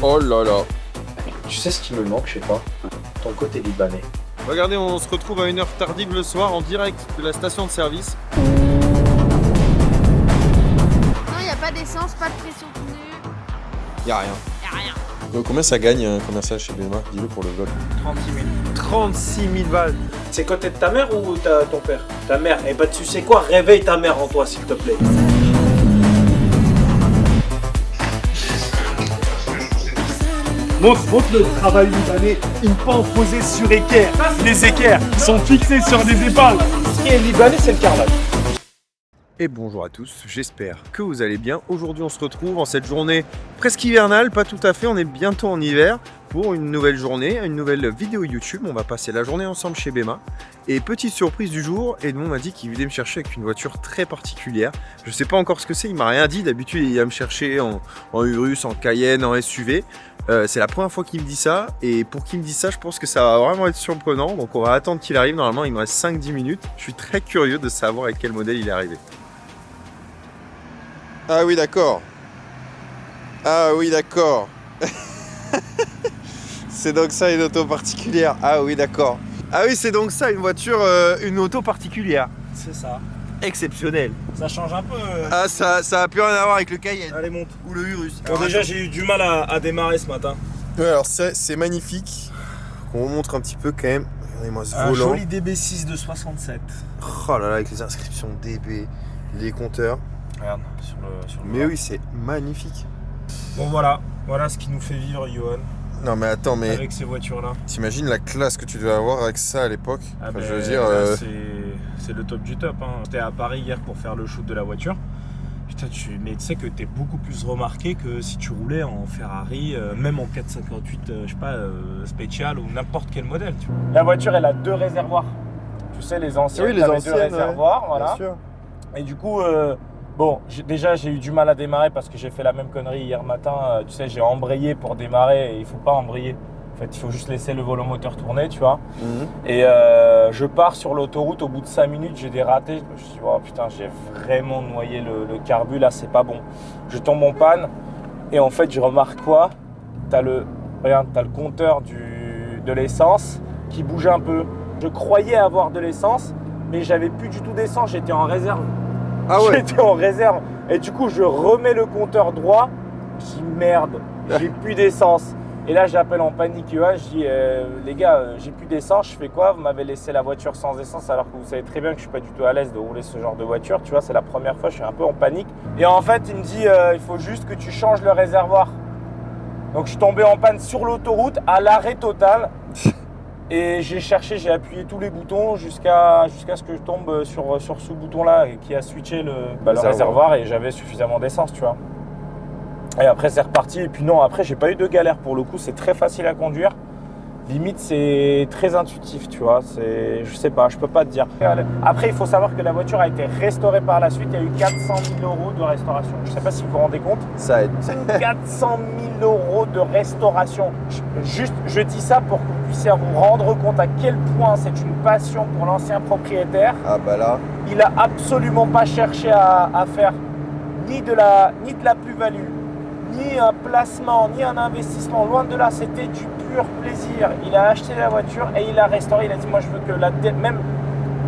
Oh là là. Tu sais ce qui me manque chez toi? Ton côté libanais. Regardez, on se retrouve à une heure tardive le soir en direct de la station de service. Non, il n'y a pas d'essence, pas de pression pneu. Y'a rien. Y a rien. Combien ça gagne un commercial chez Bema? Dis-le pour le vlog. 36 000. 36 000 balles. C'est côté de ta mère ou ton père? Ta mère. Eh ben tu sais quoi? Réveille ta mère en toi s'il te plaît. Montre le travail libanais, une pente posée sur équerre. Les équerres sont fixés sur des épingles. Ce qui est libanais, c'est le carrelage. Et bonjour à tous, j'espère que vous allez bien. Aujourd'hui on se retrouve en cette journée presque hivernale, pas tout à fait, on est bientôt en hiver pour une nouvelle journée, une nouvelle vidéo YouTube. On va passer la journée ensemble chez Bema. Et petite surprise du jour, Edmond m'a dit qu'il venait me chercher avec une voiture très particulière. Je sais pas encore ce que c'est, il m'a rien dit. D'habitude il va me chercher en Urus, en Cayenne, en SUV. C'est la première fois qu'il me dit ça, et pour qu'il me dise ça, je pense que ça va vraiment être surprenant. Donc on va attendre qu'il arrive, normalement il me reste 5-10 minutes. Je suis très curieux de savoir avec quel modèle il est arrivé. Ah oui, d'accord. Ah oui, d'accord. C'est donc ça une auto particulière. Ah oui, d'accord. Ah oui, c'est donc ça une voiture, une auto particulière. C'est ça. Exceptionnel. Ça change un peu. Ah, ça a plus rien à voir avec le Cayenne. Allez, monte. Ou le Urus. Bon, déjà, j'ai eu du mal à démarrer ce matin. Ouais, alors c'est magnifique. On montre un petit peu quand même. Regardez-moi ce Un volant. joli DB6 de 67. Oh là là, avec les inscriptions DB, les compteurs. Regarde, sur le Mais oui, c'est magnifique. Bon, voilà ce qui nous fait vivre, Johan, Non mais attends, mais avec ces voitures-là. t'imagines la classe que tu devais avoir avec ça à l'époque? Ah Enfin, ben, je veux dire, là, c'est le top du top. Hein. J'étais à Paris hier pour faire le shoot de la voiture. Putain, mais tu sais que t'es beaucoup plus remarqué que si tu roulais en Ferrari, même en 458, je sais pas, Special ou n'importe quel modèle. Tu vois. La voiture, elle a deux réservoirs. Tu sais, les anciennes, oui, les t'avais anciennes, deux réservoirs, voilà. bien sûr. Et du coup, bon, déjà j'ai eu du mal à démarrer parce que j'ai fait la même connerie hier matin. Tu sais, j'ai embrayé pour démarrer et il faut pas embrayer. En fait, il faut juste laisser le volant moteur tourner, tu vois. Et je pars sur l'autoroute, au bout de 5 minutes, j'ai des ratés. Je me suis dit, oh putain, j'ai vraiment noyé le carbu, là, c'est pas bon. Je tombe en panne et en fait, je remarque quoi? Regarde, t'as le compteur de l'essence qui bouge un peu. Je croyais avoir de l'essence, mais j'avais plus du tout d'essence, j'étais en réserve. Ah ouais. J'étais en réserve. Et du coup, je remets le compteur droit. Je dis merde, j'ai plus d'essence. Et là, j'appelle en panique Johan. Je dis les gars, j'ai plus d'essence. Je fais quoi? Vous m'avez laissé la voiture sans essence alors que vous savez très bien que je suis pas du tout à l'aise de rouler ce genre de voiture. Tu vois, c'est la première fois, je suis un peu en panique. Et en fait, il me dit il faut juste que tu changes le réservoir. Donc, je suis tombé en panne sur l'autoroute à l'arrêt total. Et j'ai cherché, j'ai appuyé tous les boutons jusqu'à ce que je tombe sur ce bouton-là qui a switché le réservoir et j'avais suffisamment d'essence, tu vois. Et après, c'est reparti. Et puis non, après, j'ai pas eu de galère pour le coup. C'est très facile à conduire. Limite, c'est très intuitif, tu vois. Je sais pas, je peux pas te dire. Après, il faut savoir que la voiture a été restaurée par la suite. Il y a eu 400 000 € de restauration. Je sais pas si vous vous rendez compte. Ça aide. 400 000 € de restauration. Je dis ça pour que vous puissiez vous rendre compte à quel point c'est une passion pour l'ancien propriétaire. Ah bah là. Il a absolument pas cherché à faire ni de la plus-value, ni un placement, ni un investissement. Loin de là, c'était du pur plaisir. Il a acheté la voiture et il l'a restaurée. Il a dit, moi, je veux que même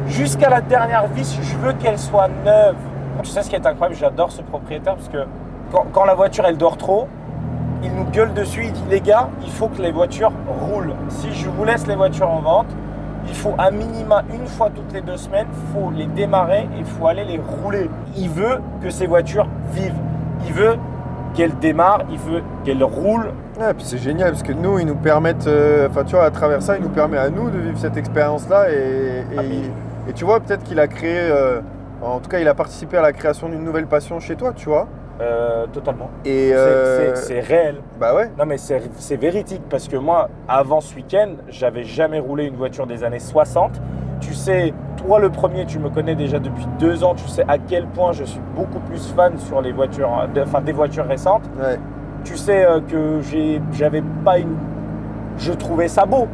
jusqu'à la dernière vis, je veux qu'elle soit neuve. Tu sais ce qui est incroyable, j'adore ce propriétaire parce que quand la voiture, elle dort trop, il nous gueule dessus, il dit, les gars, il faut que les voitures roulent. Si je vous laisse les voitures en vente, il faut à minima une fois toutes les 2 semaines, il faut les démarrer et il faut aller les rouler. Il veut que ces voitures vivent. Il veut qu'elles démarrent, il veut qu'elles roulent. Ouais, puis c'est génial parce que nous, ils nous permettent, enfin tu vois, à travers ça, il nous permet à nous de vivre cette expérience-là et tu vois, peut-être qu'il a créé, en tout cas, il a participé à la création d'une nouvelle passion chez toi, tu vois. Totalement. Et c'est réel. Bah ouais. Non mais c'est véridique parce que moi, avant ce week-end, j'avais jamais roulé une voiture des années 60. Tu sais, toi le premier, tu me connais déjà depuis 2 ans, tu sais à quel point je suis beaucoup plus fan sur les voitures, des voitures récentes. Ouais. Tu sais que j'avais pas une... Je trouvais ça beau.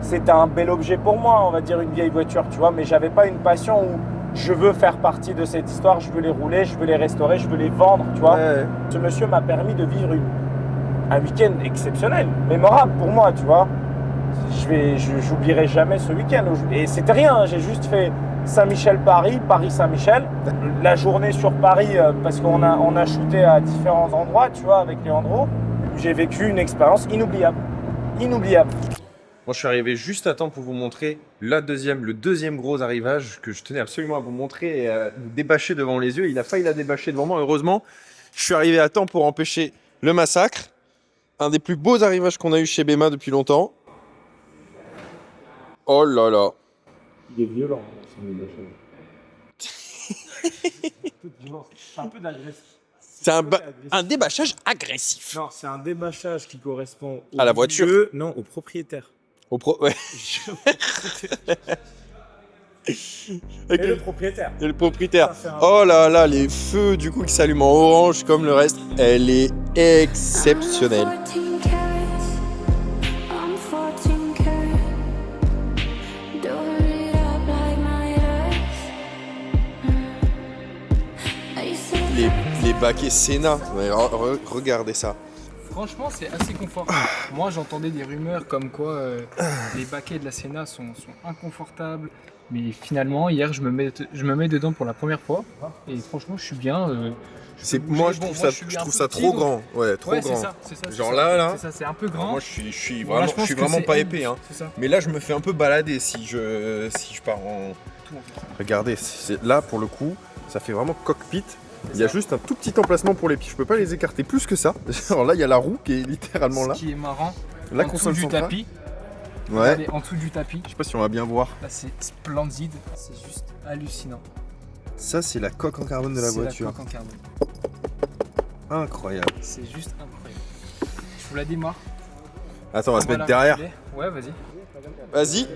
C'était un bel objet pour moi, on va dire une vieille voiture, tu vois, mais j'avais pas une passion où je veux faire partie de cette histoire, je veux les rouler, je veux les restaurer, je veux les vendre, tu vois. Ouais. Ce monsieur m'a permis de vivre un week-end exceptionnel, mémorable pour moi, tu vois. J'oublierai jamais ce week-end. Et c'était rien, j'ai juste fait Saint-Michel-Paris, Paris-Saint-Michel. La journée sur Paris, parce qu'on a shooté à différents endroits, tu vois, avec Leandro. J'ai vécu une expérience inoubliable. Inoubliable. Moi, je suis arrivé juste à temps pour vous montrer le deuxième gros arrivage que je tenais absolument à vous montrer et à vous débâcher devant les yeux. Il a failli la débâcher devant moi. Heureusement, je suis arrivé à temps pour empêcher le massacre. Un des plus beaux arrivages qu'on a eu chez Bema depuis longtemps. Oh là là. Il est violent, son débâchage. C'est un peu d'agressif. C'est un débâchage agressif. Non, c'est un débâchage qui correspond à la voiture. Non, au propriétaire. Ouais. Et le propriétaire. Et le propriétaire. Ça, Oh là là, les feux du coup qui s'allument en orange comme le reste. Elle est exceptionnelle. Les baquets Senna, ouais, regardez ça. Franchement, c'est assez confortable. Moi, j'entendais des rumeurs comme quoi les baquets de la Senna sont inconfortables. Mais finalement, hier, je me mets dedans pour la première fois. Et franchement, je suis bien. Je trouve ça trop grand. Ouais, trop grand. C'est ça. Genre là. C'est ça, c'est un peu grand. Moi, je suis Voilà, vraiment, je pense que pas c'est épais. Hein. C'est ça. Mais là, je me fais un peu balader si je pars en. Regardez, là pour le coup, ça fait vraiment cockpit. Il y a juste un tout petit emplacement pour les pieds. Je peux pas les écarter plus que ça. Alors là, il y a la roue qui est littéralement là. Ce qui est marrant, La en dessous console du centrale. tapis. Ouais. Regardez, en dessous du tapis. Je sais pas si on va bien voir. Là, c'est splendide. C'est juste hallucinant. Ça, c'est la coque en carbone de la C'est voiture. la coque en carbone. Incroyable. C'est juste incroyable. Je vous la démarre. Attends, on va se mettre la derrière. reculer. Ouais, vas-y. Vas-y.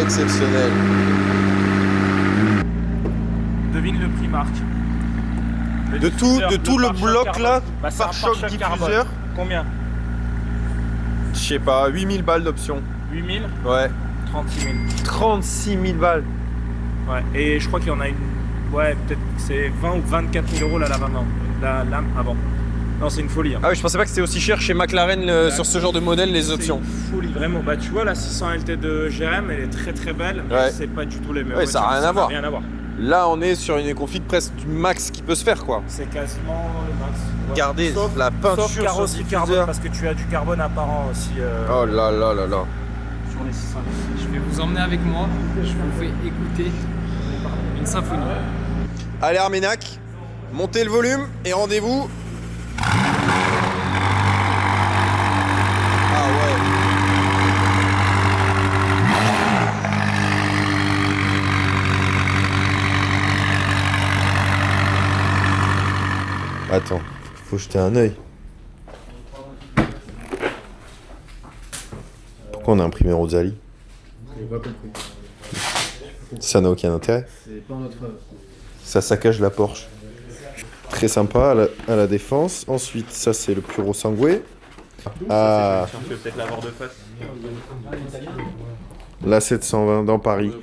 Exceptionnel. Devine le prix, Marc. De tout le bloc là, pare-choc diffuseur. Combien? Je sais pas, 8000 balles d'option. 8000? Ouais. 36 000. 36 000 balles. Ouais, et je crois qu'il y en a une. Ouais, peut-être c'est 20 ou 24 000 euros la lame avant. La lame avant. Non, c'est une folie. Hein. Ah oui, je pensais pas que c'était aussi cher chez McLaren sur ce genre de modèle, les options. C'est une folie, vraiment. Bah, tu vois, la 600 LT de GRM, elle est très très belle. Ouais. C'est pas du tout les mêmes. Ouais, ça a rien à voir. Rien à voir. Là, on est sur une config presque du max qui peut se faire, quoi. C'est quasiment le max. Regardez la peinture Sauf sur carrosserie ce carbone, diffuseur. parce que tu as du carbone apparent aussi. Oh là là là là. Sur les 600 LT. Je vais vous emmener avec moi. Je vous fais écouter une symphonie. Allez Arménac, montez le volume et rendez-vous. Ah ouais. Attends, faut jeter un œil. Pourquoi on a imprimé Rosalie? J'ai pas compris. Ça n'a aucun intérêt. C'est pas notre œuvre. Ça saccage la Porsche. Très sympa à la défense. Ensuite, ça c'est le Puro Sangue. Ah, Tu peux peut-être l'avoir de face. la 720 dans Paris.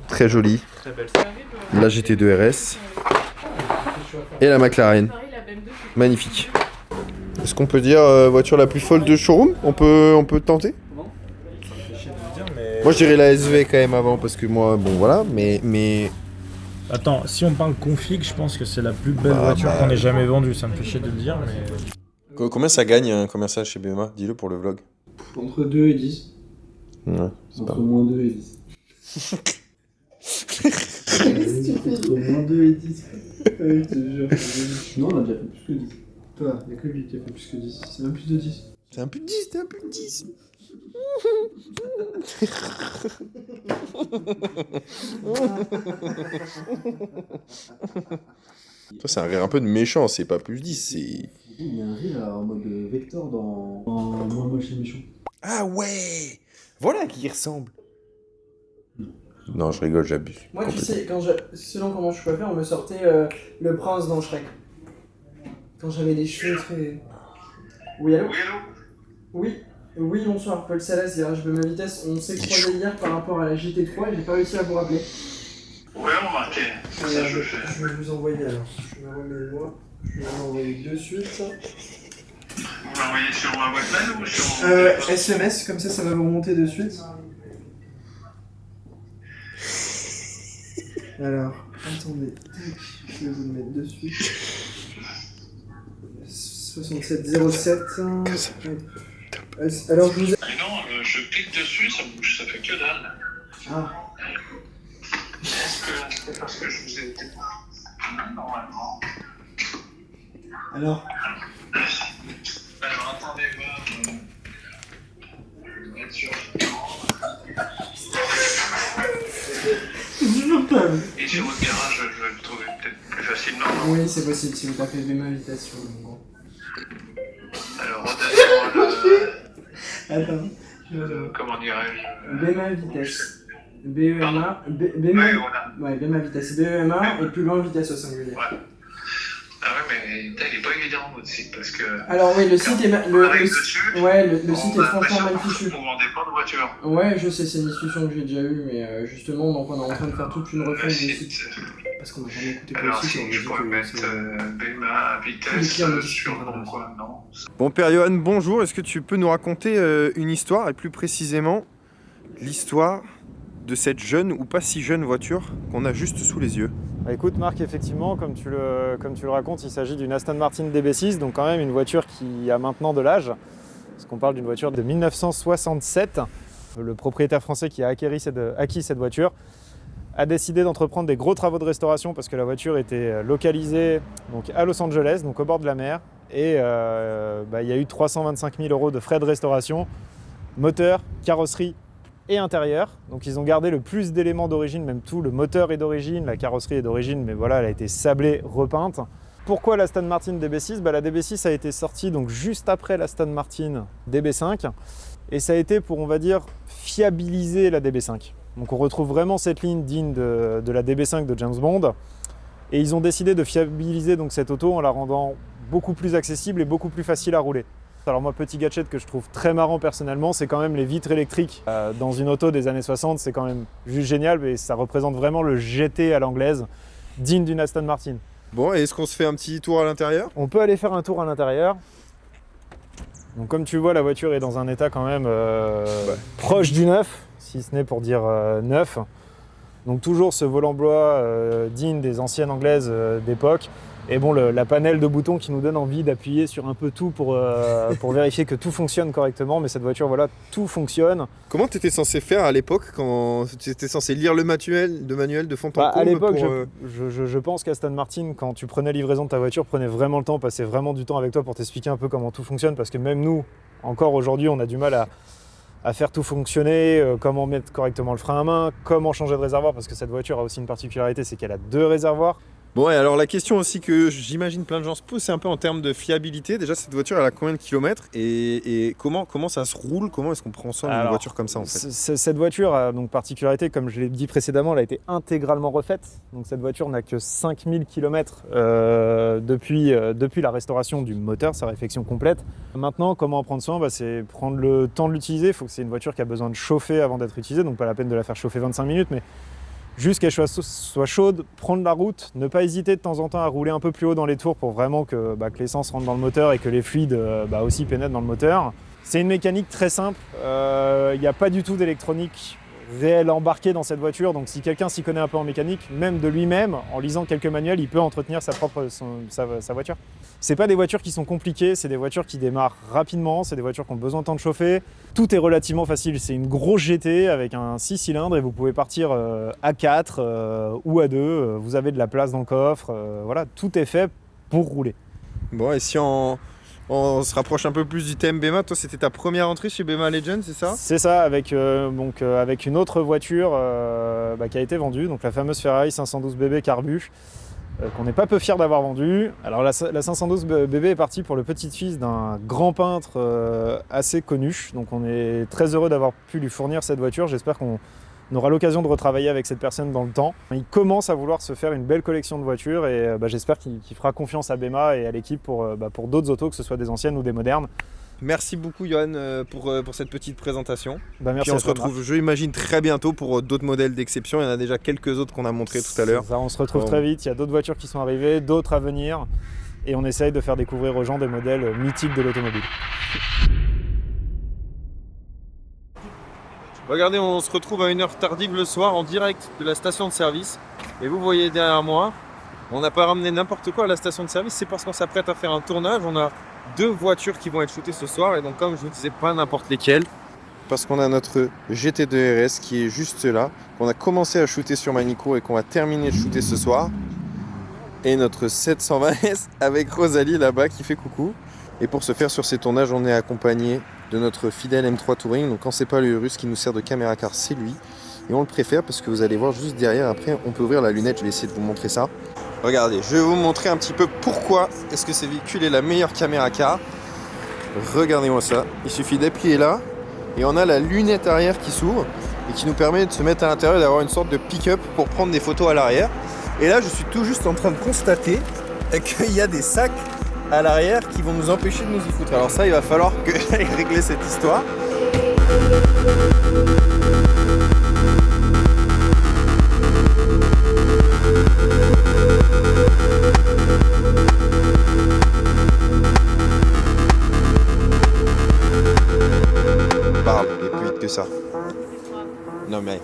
Très jolie. Très belle. La GT2 RS. Et la McLaren. Magnifique. Est-ce qu'on peut dire voiture la plus folle de showroom? On peut tenter? Moi je dirais la SV quand même avant parce que moi bon voilà mais Attends, si on parle config, je pense que c'est la plus belle voiture qu'on ait jamais vendue. Ça me fait chier de le dire, mais. combien ça gagne un commercial chez BMA? Dis-le pour le vlog. Entre 2 et 10. Ouais, c'est pas Entre moins 2 et 10. Entre moins 2 et 10. Ah oui, je te jure. Non, on a déjà fait plus que 10. Toi, il n'y a que lui qui a fait plus que 10. C'est même plus de 10. C'est un peu de 10, c'est un peu de 10. Toi, c'est un rire un peu de méchant, c'est pas plus 10, c'est. Il y a un rire en mode vecteur dans Moins moche et méchant. Ah ouais! Voilà qui y ressemble. Non, je rigole, j'abuse. Moi, tu sais, selon comment je préfère, on me sortait le prince dans Shrek. Quand j'avais des cheveux très. Oui, allô? Oui. Oui, bonsoir, Paul Salas, DRH Bema Vitesse. On s'est croisé hier par rapport à la GT3 et j'ai pas réussi à vous rappeler. Ouais, remarqué. Ça, je fais. Je vais vous envoyer alors. Je me remets moi. Je vais vous envoyer de suite. Vous l'envoyez sur ma boîte mail ou sur. SMS, comme ça va vous remonter de suite. Alors, attendez. Je vais vous le mettre de suite. 6707. Alors, je vous. Mais non, je clique dessus, ça bouge, ça fait que dalle. Ah. Est-ce que c'est parce que je vous ai été. Non, normalement. Alors, Attendez voir. Être sûr. Et sur votre garage, je vais le trouver peut-être plus facilement. oui, c'est possible si vous tapez Bema Vitesse sur le bon. Alors, redonnez-moi Attends. comment dirais-je. Bema Vitesse. BEMA. Bema. Oui, voilà. Ouais, Bema Vitesse. BEMA et plus loin vitesse au singulier. Ouais. Ah ouais, mais putain, il est pas évident votre site parce que. Alors, oui, le site est. On arrive dessus. Ouais, le site On est a franchement mal l'impression fichu. qu'on vendait pas de voiture. Ouais, je sais, c'est une discussion que j'ai déjà eue, mais justement, donc on est en train de faire toute une refonte Le du site. site. Parce qu'on n'a jamais écouté pour le Alors, site, et on si a je dit pourrais que mettre c'est- Bema Les vitesse clients me disent sur que c'est mon quoi, non. Bon, Père Johan, bonjour. Est-ce que tu peux nous raconter une histoire, et plus précisément l'histoire de cette jeune ou pas si jeune voiture qu'on a juste sous les yeux? Bah écoute Marc, effectivement, comme tu le racontes, il s'agit d'une Aston Martin DB6, donc quand même une voiture qui a maintenant de l'âge, parce qu'on parle d'une voiture de 1967. Le propriétaire français qui a acquis cette voiture a décidé d'entreprendre des gros travaux de restauration parce que la voiture était localisée donc, à Los Angeles, donc au bord de la mer, et il y a eu 325 000 € de frais de restauration, moteur, carrosserie et intérieur. Donc ils ont gardé le plus d'éléments d'origine, même tout, le moteur est d'origine, la carrosserie est d'origine, mais voilà, elle a été sablée, repeinte. Pourquoi l'Aston Martin DB6 ? La DB6 a été sortie donc juste après l'Aston Martin DB5, et ça a été pour, on va dire, fiabiliser la DB5. Donc on retrouve vraiment cette ligne digne de la DB5 de James Bond, et ils ont décidé de fiabiliser donc cette auto en la rendant beaucoup plus accessible et beaucoup plus facile à rouler. Alors moi, petit gadget que je trouve très marrant personnellement, c'est quand même les vitres électriques. Dans une auto des années 60, c'est quand même juste génial, et ça représente vraiment le GT à l'anglaise, digne d'une Aston Martin. Bon, et est-ce qu'on se fait un petit tour à l'intérieur? On peut aller faire un tour à l'intérieur. Donc comme tu vois, la voiture est dans un état quand même proche du neuf, si ce n'est pour dire neuf. Donc toujours ce volant bois digne des anciennes anglaises d'époque. Et bon, la panel de boutons qui nous donne envie d'appuyer sur un peu tout pour vérifier que tout fonctionne correctement. Mais cette voiture, voilà, tout fonctionne. Comment tu étais censé faire à l'époque quand tu étais censé lire le manuel de fond en comble? À l'époque, je pense qu'Aston Martin, quand tu prenais livraison de ta voiture, prenait vraiment le temps, passait vraiment du temps avec toi pour t'expliquer un peu comment tout fonctionne. Parce que même nous, encore aujourd'hui, on a du mal à faire tout fonctionner, comment mettre correctement le frein à main, comment changer de réservoir, parce que cette voiture a aussi une particularité, c'est qu'elle a 2 réservoirs. Bon, et alors la question aussi que j'imagine plein de gens se posent, c'est un peu en termes de fiabilité. Déjà, cette voiture, elle a combien de kilomètres et comment ça se roule? Comment est-ce qu'on prend soin d'une voiture comme ça en fait? Cette voiture a donc particularité, comme je l'ai dit précédemment, elle a été intégralement refaite. Donc cette voiture n'a que 5000 km depuis la restauration du moteur, sa réfection complète. Maintenant, comment en prendre soin? C'est prendre le temps de l'utiliser. Il faut que c'est une voiture qui a besoin de chauffer avant d'être utilisée, donc pas la peine de la faire chauffer 25 minutes, mais juste qu'elle soit chaude, prendre la route, ne pas hésiter de temps en temps à rouler un peu plus haut dans les tours pour vraiment que l'essence rentre dans le moteur et que les fluides aussi pénètrent dans le moteur. C'est une mécanique très simple, il n'y a pas du tout d'électronique réelle embarquée dans cette voiture, donc si quelqu'un s'y connaît un peu en mécanique, même de lui-même, en lisant quelques manuels, il peut entretenir sa voiture. C'est pas des voitures qui sont compliquées, c'est des voitures qui démarrent rapidement, c'est des voitures qui ont besoin de temps de chauffer. Tout est relativement facile, c'est une grosse GT avec un 6 cylindres et vous pouvez partir à 4 ou à 2, vous avez de la place dans le coffre, voilà, tout est fait pour rouler. Bon, et si on se rapproche un peu plus du thème Bema, toi c'était ta première entrée chez Bema Legend, c'est ça? C'est ça, avec une autre voiture qui a été vendue, donc la fameuse Ferrari 512 BB Carbu. Qu'on n'est pas peu fier d'avoir vendu. Alors la 512 BB est partie pour le petit-fils d'un grand peintre assez connu, donc on est très heureux d'avoir pu lui fournir cette voiture. J'espère qu'on aura l'occasion de retravailler avec cette personne dans le temps. Il commence à vouloir se faire une belle collection de voitures et j'espère qu'il fera confiance à Bema et à l'équipe pour d'autres autos, que ce soit des anciennes ou des modernes. Merci beaucoup Johan pour cette petite présentation. Bah, merci Puis on à se toi, retrouve, je imagine, très bientôt pour d'autres modèles d'exception. Il y en a déjà quelques autres qu'on a montrés tout à l'heure. Ça, on se retrouve Bon. très vite, il y a d'autres voitures qui sont arrivées, d'autres à venir. Et on essaye de faire découvrir aux gens des modèles mythiques de l'automobile. Regardez, on se retrouve à une heure tardive le soir en direct de la station de service. Et vous voyez derrière moi, on n'a pas ramené n'importe quoi à la station de service, c'est parce qu'on s'apprête à faire un tournage. On a 2 voitures qui vont être shootées ce soir, et donc comme je vous disais, pas n'importe lesquelles. Parce qu'on a notre GT2 RS qui est juste là, qu'on a commencé à shooter sur Manicourt et qu'on va terminer de shooter ce soir. Et notre 720S avec Rosalie là-bas qui fait coucou. Et pour ce faire sur ces tournages, on est accompagné de notre fidèle M3 Touring. Donc quand c'est pas le Urus qui nous sert de caméra car c'est lui. Et on le préfère parce que vous allez voir juste derrière, après on peut ouvrir la lunette, je vais essayer de vous montrer ça. Regardez, je vais vous montrer un petit peu pourquoi est-ce que ce véhicule est la meilleure caméra car. Regardez-moi ça, il suffit d'appuyer là et on a la lunette arrière qui s'ouvre et qui nous permet de se mettre à l'intérieur et d'avoir une sorte de pick-up pour prendre des photos à l'arrière. Et là je suis tout juste en train de constater qu'il y a des sacs à l'arrière qui vont nous empêcher de nous y foutre. Alors ça, il va falloir que j'aille régler cette histoire. Parle, et plus vite que ça. Non mais...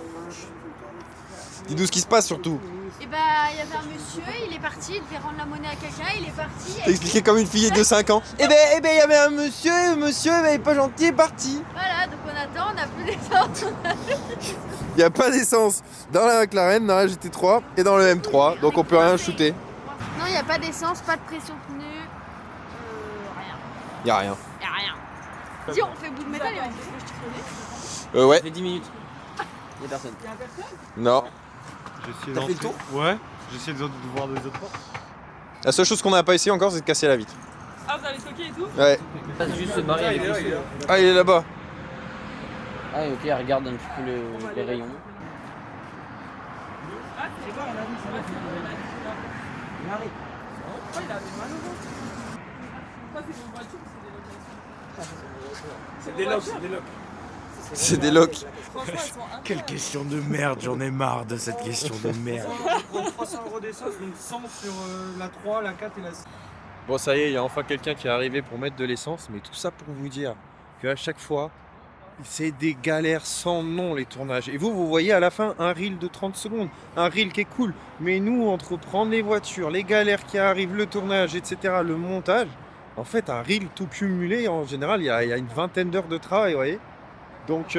Dis-nous ce qui se passe surtout. Et bah, il y avait un monsieur, il est parti, il devait rendre la monnaie à quelqu'un, il est parti. T'as expliqué comme une fillette de 5 ans. Eh ben, il y avait un monsieur, et le monsieur, il est pas gentil, il est parti. Voilà, donc on attend, on n'a plus d'essence. Il n'y a pas d'essence dans la McLaren, dans la GT3 et dans le M3, donc on peut rien shooter. Non, il n'y a pas d'essence, pas de pression pneu. Rien. Il n'y a rien. Il n'y a rien. Si on fait bout de métal, Ouais. Ça fait 10 minutes. Il n'y a personne. Non. T'as fait le tour? Ouais, j'essaie de voir des autres portes. La seule chose qu'on n'a pas essayé encore, c'est de casser la vitre. Ah, vous avez stocké et tout? Ouais. Passe juste se barrer avec les feux. Ah, il est là-bas. Ah, ok, elle regarde un petit peu les rayons. C'est des locks, c'est des locks. C'est des locks. Quelle question de merde, j'en ai marre de cette question de merde. 300 € d'essence, donc 100 sur la 3, la 4 et la 6. Bon, ça y est, il y a enfin quelqu'un qui est arrivé pour mettre de l'essence, mais tout ça pour vous dire qu'à chaque fois, c'est des galères sans nom les tournages. Et vous voyez à la fin un reel de 30 secondes, un reel qui est cool. Mais nous, entre prendre les voitures, les galères qui arrivent, le tournage, etc., le montage, en fait, un reel tout cumulé, en général, il y a une vingtaine d'heures de travail, vous voyez. Donc,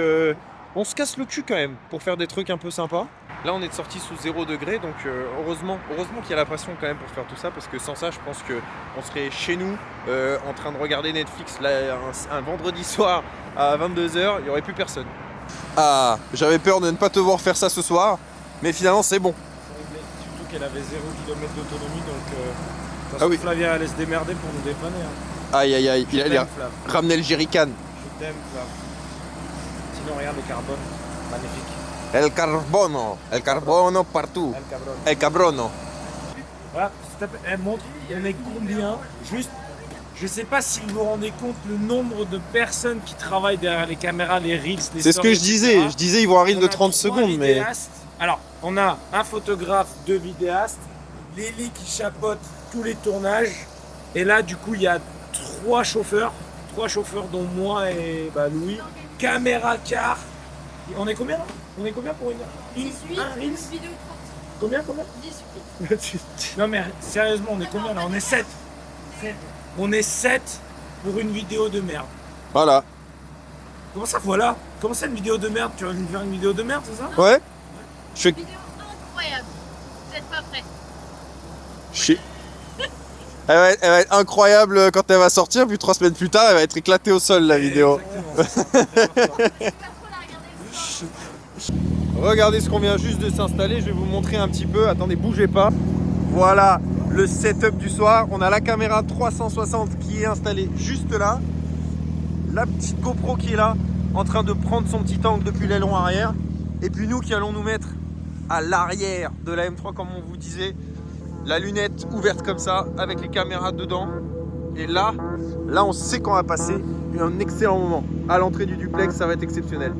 on se casse le cul quand même pour faire des trucs un peu sympas. Là, on est sorti sous 0 degré, donc heureusement qu'il y a la passion quand même pour faire tout ça, parce que sans ça, je pense qu'on serait chez nous en train de regarder Netflix là, un vendredi soir à 22h, il n'y aurait plus personne. Ah, j'avais peur de ne pas te voir faire ça ce soir, mais finalement c'est bon. Surtout qu'elle avait 0 km d'autonomie, donc Ah oui. Flavien allait se démerder pour nous dépanner. Hein. Aïe aïe aïe, il allait Flav. ramener le jerrycan. Je t'aime, Flav. Sinon, regarde le carbone, magnifique. El carbono partout. El cabron. El cabrono. Voilà, s'il te plaît, elle montre, on est combien. Juste, je sais pas si vous vous rendez compte le nombre de personnes qui travaillent derrière les caméras, les reels, les C'est ce que je disais. Je disais, ils vont un reel de 30 secondes, mais. Alors, on a un photographe, 2 vidéastes, Lélie qui chapeaute tous les tournages. Et là, du coup, il y a 3 chauffeurs, dont moi et Louis. Caméra car. On est combien là? On est combien pour une 18, un reel? vidéo Combien 18. Non mais sérieusement, on est combien là? On est 7. On est 7 pour une vidéo de merde. Voilà. Comment ça, voilà? Comment ça, une vidéo de merde? Tu vas nous faire une vidéo de merde, c'est ça? Ouais. Je fais. Vidéo incroyable. Vous n'êtes pas prêts. Elle va être incroyable quand elle va sortir, puis 3 semaines plus tard, elle va être éclatée au sol la vidéo. Regardez ce qu'on vient juste de s'installer, je vais vous montrer un petit peu. Attendez, bougez pas. Voilà le setup du soir. On a la caméra 360 qui est installée juste là. La petite GoPro qui est là, en train de prendre son petit angle depuis l'aileron arrière. Et puis nous qui allons nous mettre à l'arrière de la M3 comme on vous disait. La lunette ouverte comme ça, avec les caméras dedans. Et là on sait qu'on va passer eu un excellent moment. À l'entrée du duplex, ça va être exceptionnel.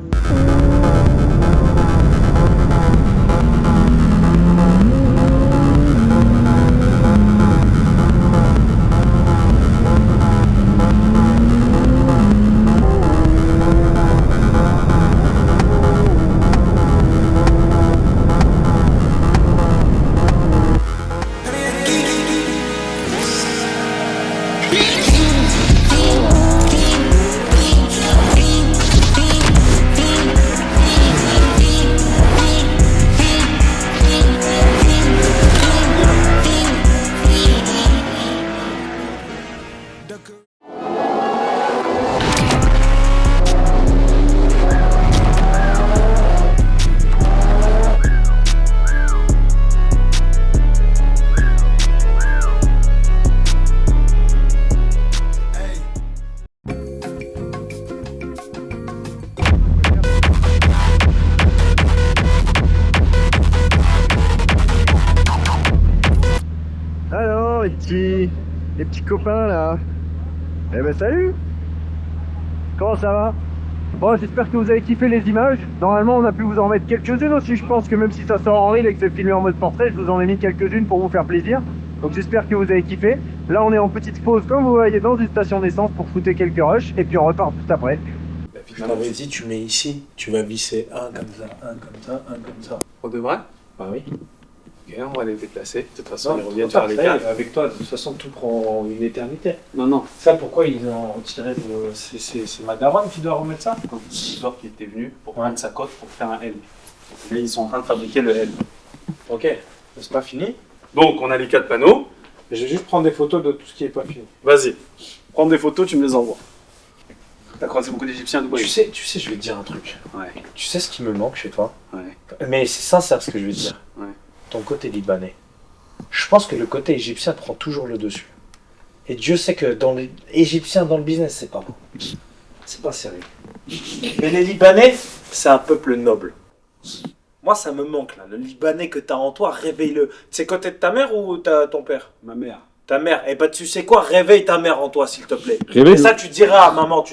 Alors les petits copains là. Eh ben salut. Comment ça va? Bon, j'espère que vous avez kiffé les images. Normalement on a pu vous en mettre quelques-unes aussi. Je pense que même si ça sort en reel et que c'est filmé en mode portrait, je vous en ai mis quelques-unes pour vous faire plaisir. Donc j'espère que vous avez kiffé. Là on est en petite pause comme vous voyez dans une station d'essence pour shooter quelques rushs. Et puis on repart juste après. Je t'avais dit, tu mets ici, tu vas visser un comme ça, un comme ça, un comme ça. On devrait? Bah oui. Ok, on va les déplacer. De toute façon, Non, ils reviennent faire les cartes. avec toi, de toute façon, tout prend une éternité. Non, non. Ça, pourquoi ils ont retiré c'est ma daronne qui doit remettre ça? C'est Igor qui était venu pour prendre sa cote pour faire un L. Là, ils sont en train de fabriquer le L. Ok, c'est pas fini. Donc, on a les 4 panneaux. Je vais juste prendre des photos de tout ce qui est pas fini. Vas-y. Prends des photos, tu me les envoies. T'as croisé beaucoup d'Égyptiens à Dubaï? Tu sais, je vais te dire un truc. Ouais. Tu sais ce qui me manque chez toi? Ouais. Mais c'est sincère ce que je vais te dire. Ouais. Ton côté libanais. Je pense que le côté égyptien prend toujours le dessus. Et Dieu sait que dans les Égyptiens, dans le business, c'est pas bon. C'est pas sérieux. Mais les Libanais, c'est un peuple noble. Moi, ça me manque là. Le Libanais que t'as en toi, réveille-le. C'est côté de ta mère ou ton père? Ma mère. Ta mère. Eh ben, tu sais quoi? Réveille ta mère en toi, s'il te plaît. Réveille. Et ça, tu diras à maman,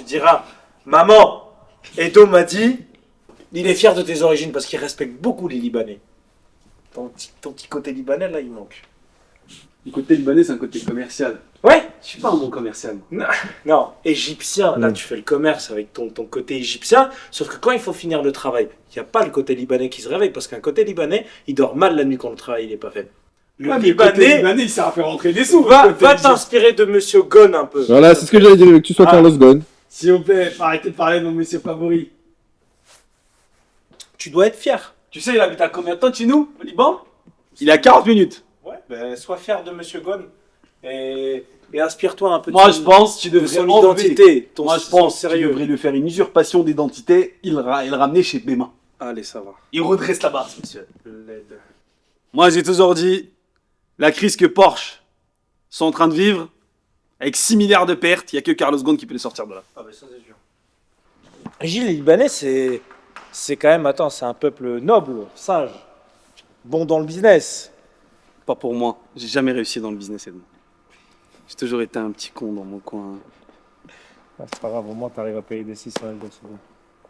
maman, Edo m'a dit, il est fier de tes origines parce qu'il respecte beaucoup les Libanais. Ton petit côté libanais, là, il manque. Le côté libanais, c'est un côté commercial. Ouais. Je suis pas un bon commercial. Non, égyptien, là, tu fais le commerce avec ton côté égyptien, sauf que quand il faut finir le travail, il n'y a pas le côté libanais qui se réveille, parce qu'un côté libanais, il dort mal la nuit quand le travail n'est pas fait. Le Libanais, il sert à faire rentrer des sous. Va t'inspirer de Monsieur Ghosn un peu. Voilà, c'est ce que j'allais dire, que tu sois Carlos Ghosn. S'il vous plaît, arrêtez de parler de mon monsieur favori. Tu dois être fier. Tu sais, il habite à combien de temps de chez nous, au Liban? Il est à 40 minutes. Ouais, ben, sois fier de Monsieur Ghosn et inspire-toi un peu de Moi, je pense que tu devrais son enlever. identité. Moi, je pense que tu devrais lui faire une usurpation d'identité et le ramener chez Béma. Allez, ça va. Il redresse la barre, monsieur. Moi, j'ai toujours dit, la crise que Porsche sont en train de vivre, avec 6 milliards de pertes, il n'y a que Carlos Ghosn qui peut les sortir de là. Ah ben ça, c'est sûr. Gilles, les Libanais, c'est quand même, attends, c'est un peuple noble, sage, bon dans le business. Pas pour moi. J'ai jamais réussi dans le business, Edmond. J'ai toujours été un petit con dans mon coin. Ah, c'est pas grave, au moins t'arrives à payer des 600 L de souvent.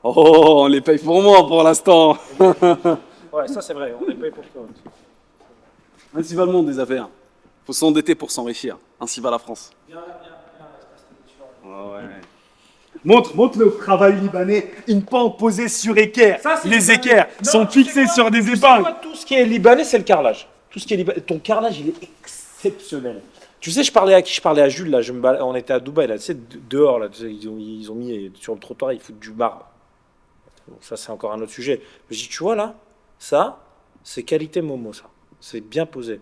Oh, on les paye pour moi pour l'instant. Ouais, ça c'est vrai, on les paye pour toi. Ainsi va le monde des affaires. Faut s'endetter pour s'enrichir. Ainsi va la France. Oh, ouais. Montre le travail libanais. Une pente posée sur équerre. Les équerres sont fixés sur des épingles. Tout ce qui est libanais, c'est le carrelage. Tout ce qui est libanais. Ton carrelage, il est exceptionnel. Tu sais, je parlais à Jules, là, on était à Dubaï, là, tu sais, dehors, là, tu sais, ils ont mis sur le trottoir, ils foutent du marbre. Bon, ça, c'est encore un autre sujet. Je dis, tu vois, là, ça, c'est qualité Momo, ça. C'est bien posé.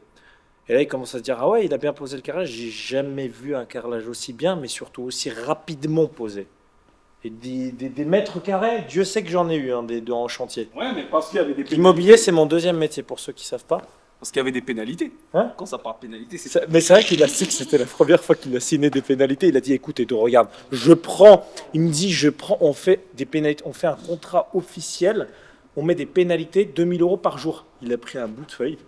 Et là, il commence à se dire, ah ouais, il a bien posé le carrelage. J'ai jamais vu un carrelage aussi bien, mais surtout aussi rapidement posé. Et des mètres carrés, Dieu sait que j'en ai eu, en chantier. Ouais, mais parce qu'il y avait des pénalités. L'immobilier, c'est mon deuxième métier, pour ceux qui ne savent pas. Parce qu'il y avait des pénalités. Hein? Quand ça parle de pénalité, c'est... Mais c'est vrai qu'il a su que c'était la première fois qu'il a signé des pénalités. Il a dit, écoute, Edo, regarde, je prends, il me dit, on fait des pénalités, on fait un contrat officiel, on met des pénalités, 2000 € par jour. Il a pris un bout de feuille,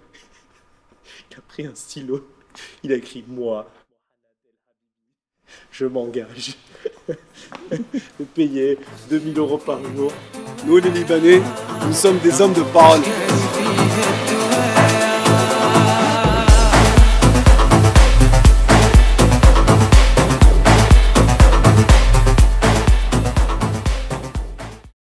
il a pris un stylo, il a écrit moi. Je m'engage. De payer 2000 € par jour. Nous, les Libanais, nous sommes des hommes de parole.